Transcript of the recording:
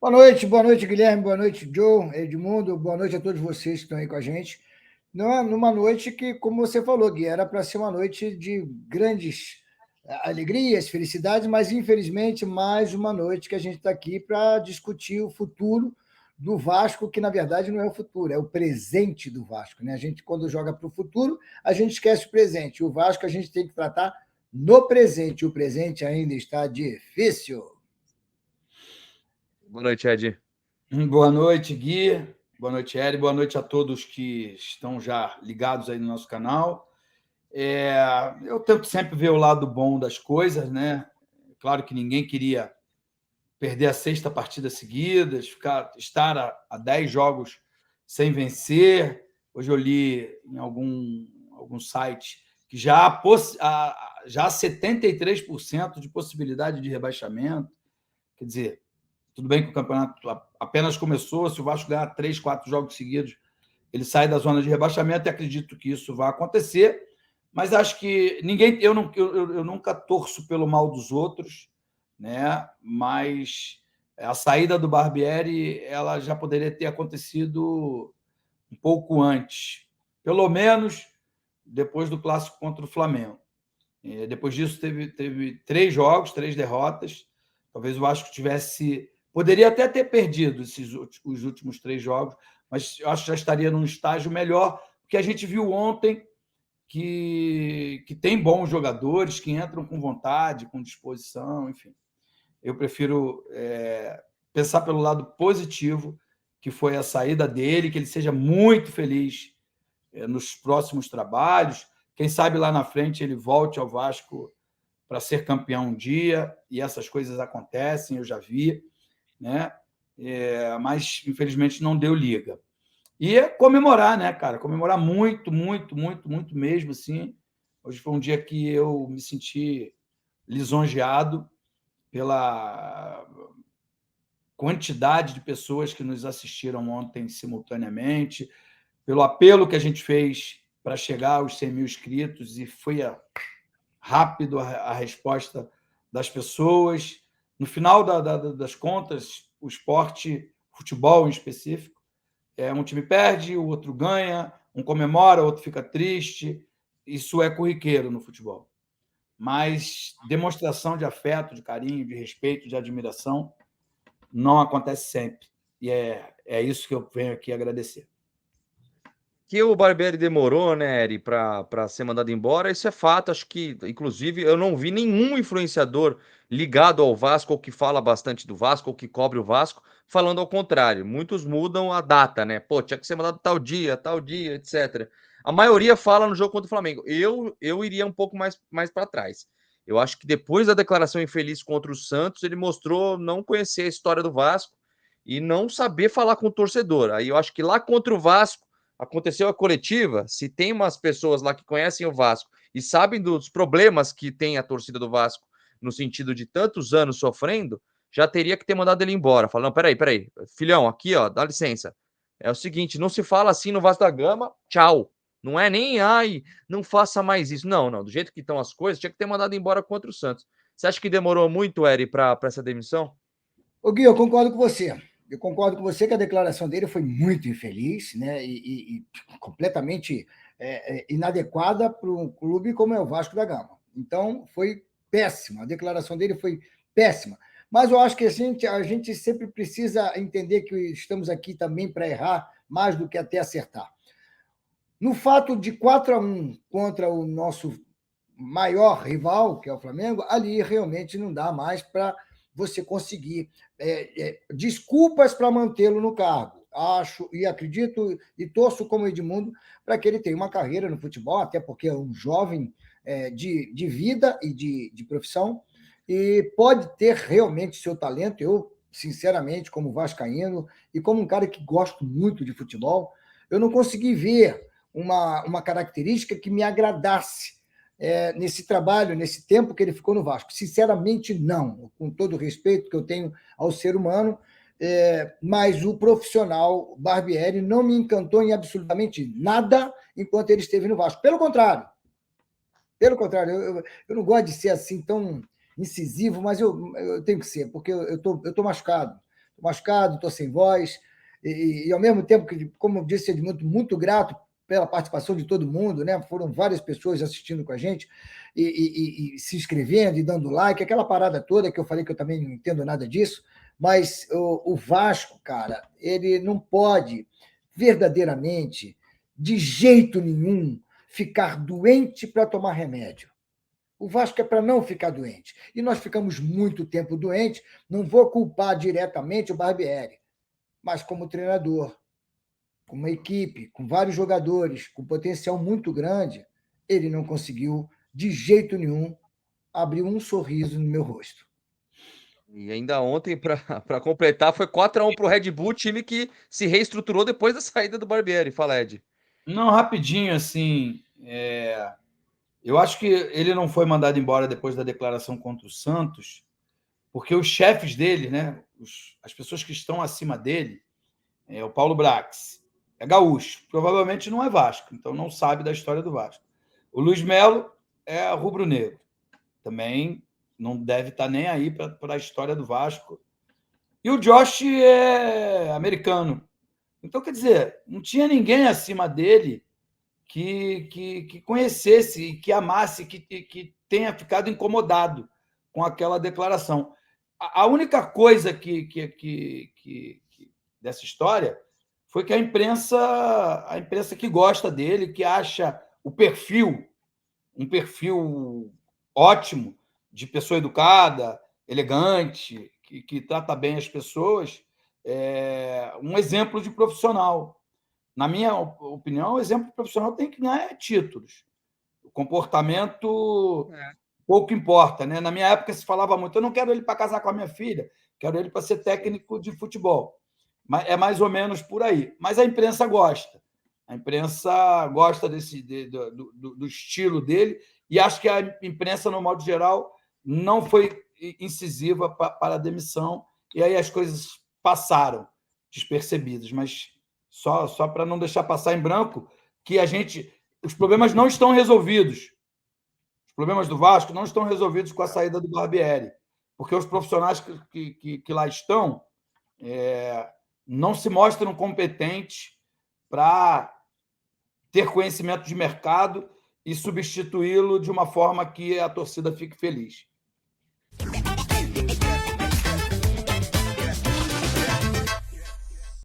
Boa noite, Guilherme, boa noite, Joe, Edmundo, boa noite a todos vocês que estão aí com a gente. Numa noite que, como você falou, Gui, era para ser uma noite de grandes alegrias, felicidades, mas infelizmente mais uma noite que a gente está aqui para discutir o futuro do Vasco, que na verdade não é o futuro, é o presente do Vasco, né? A gente, quando joga para o futuro, a gente esquece o presente. O Vasco a gente tem que tratar no presente. O presente ainda está difícil. Boa noite, Ed. Boa noite, Gui. Boa noite, Eri. Boa noite a todos que estão já ligados aí no nosso canal. Eu tento sempre ver o lado bom das coisas, né? Claro que ninguém queria perder a sexta partida seguida, estar a 10 jogos sem vencer. Hoje eu li em algum site que já há 73% de possibilidade de rebaixamento. Quer dizer, tudo bem que o campeonato apenas começou, se o Vasco ganhar 3, 4 jogos seguidos, ele sai da zona de rebaixamento e acredito que isso vai acontecer, mas acho que eu nunca torço pelo mal dos outros, né? Mas a saída do Barbieri ela já poderia ter acontecido um pouco antes, pelo menos depois do clássico contra o Flamengo. Depois disso teve 3 jogos, 3 derrotas. Talvez o Vasco poderia até ter perdido os últimos 3 jogos, mas eu acho que já estaria num estágio melhor, porque a gente viu ontem que tem bons jogadores, que entram com vontade, com disposição, enfim. Eu prefiro pensar pelo lado positivo, que foi a saída dele, que ele seja muito feliz nos próximos trabalhos. Quem sabe lá na frente ele volte ao Vasco para ser campeão um dia, e essas coisas acontecem, eu já vi, né? Mas infelizmente não deu liga. E comemorar, né, cara? Comemorar muito, muito, muito, muito mesmo, assim. Hoje foi um dia que eu me senti lisonjeado pela quantidade de pessoas que nos assistiram ontem simultaneamente, pelo apelo que a gente fez para chegar aos 100 mil inscritos, e foi rápido a resposta das pessoas. No final das contas, o futebol em específico, um time perde, o outro ganha, um comemora, o outro fica triste. Isso é corriqueiro no futebol. Mas demonstração de afeto, de carinho, de respeito, de admiração, não acontece sempre. E é isso que eu venho aqui agradecer. Que o Barbieri demorou, né, Eri, para ser mandado embora, isso é fato. Acho que, inclusive, eu não vi nenhum influenciador ligado ao Vasco, ou que fala bastante do Vasco, ou que cobre o Vasco, falando ao contrário. Muitos mudam a data, né? Pô, tinha que ser mandado tal dia, etc. A maioria fala no jogo contra o Flamengo. Eu iria um pouco mais para trás. Eu acho que depois da declaração infeliz contra o Santos, ele mostrou não conhecer a história do Vasco e não saber falar com o torcedor. Aí eu acho que lá contra o Vasco, aconteceu a coletiva, se tem umas pessoas lá que conhecem o Vasco e sabem dos problemas que tem a torcida do Vasco no sentido de tantos anos sofrendo, já teria que ter mandado ele embora. Falando, não, peraí, filhão, aqui, ó, dá licença. É o seguinte, não se fala assim no Vasco da Gama, tchau. Não é nem, ai, não faça mais isso. Não, do jeito que estão as coisas, tinha que ter mandado embora contra o Santos. Você acha que demorou muito, Eri, para essa demissão? Ô, Gui, eu concordo com você. Eu concordo com você que a declaração dele foi muito infeliz, né? E completamente inadequada para um clube como é o Vasco da Gama. Então, foi péssima. A declaração dele foi péssima. Mas eu acho que a gente sempre precisa entender que estamos aqui também para errar mais do que até acertar. No fato de 4-1 contra o nosso maior rival, que é o Flamengo, ali realmente não dá mais para você conseguir desculpas para mantê-lo no cargo. Acho e acredito e torço como Edmundo para que ele tenha uma carreira no futebol, até porque é um jovem de vida e de profissão, e pode ter realmente seu talento. Eu, sinceramente, como vascaíno e como um cara que gosto muito de futebol, eu não consegui ver uma característica que me agradasse nesse trabalho, nesse tempo que ele ficou no Vasco. Sinceramente, não, com todo o respeito que eu tenho ao ser humano, mas o profissional Barbieri não me encantou em absolutamente nada enquanto ele esteve no Vasco. Pelo contrário, eu não gosto de ser assim tão incisivo, mas eu tenho que ser, porque eu tô machucado. machucado, estou sem voz, e ao mesmo tempo que, como eu disse, Edmundo, muito grato pela participação de todo mundo, né? Foram várias pessoas assistindo com a gente e se inscrevendo e dando like, aquela parada toda que eu falei que eu também não entendo nada disso, mas o Vasco, cara, ele não pode verdadeiramente, de jeito nenhum, ficar doente para tomar remédio. O Vasco é para não ficar doente. E nós ficamos muito tempo doentes. Não vou culpar diretamente o Barbieri, mas como treinador, com uma equipe, com vários jogadores, com potencial muito grande, ele não conseguiu, de jeito nenhum, abrir um sorriso no meu rosto. E ainda ontem, para completar, foi 4-1 para o Red Bull, time que se reestruturou depois da saída do Barbieri. Fala, Ed. Não, rapidinho, assim, eu acho que ele não foi mandado embora depois da declaração contra o Santos, porque os chefes dele, né, as pessoas que estão acima dele, o Paulo Brax, é gaúcho, provavelmente não é Vasco, então não sabe da história do Vasco. O Luiz Melo é rubro-negro, também não deve estar nem aí para a história do Vasco. E o Josh é americano. Então, quer dizer, não tinha ninguém acima dele que conhecesse, que amasse, que tenha ficado incomodado com aquela declaração. A única coisa dessa história foi que a imprensa que gosta dele, que acha o perfil um perfil ótimo, de pessoa educada, elegante, que trata bem as pessoas, um exemplo de profissional. Na minha opinião, o exemplo profissional tem que ganhar títulos. O comportamento pouco importa, né? Na minha época se falava muito, eu não quero ele para casar com a minha filha, quero ele para ser técnico de futebol. É mais ou menos por aí. Mas a imprensa gosta. A imprensa gosta do estilo dele e acho que a imprensa, no modo geral, não foi incisiva para a demissão e aí as coisas passaram despercebidas. Mas só para não deixar passar em branco que os problemas não estão resolvidos. Os problemas do Vasco não estão resolvidos com a saída do Barbieri, porque os profissionais que lá estão não se mostram competentes para ter conhecimento de mercado e substituí-lo de uma forma que a torcida fique feliz.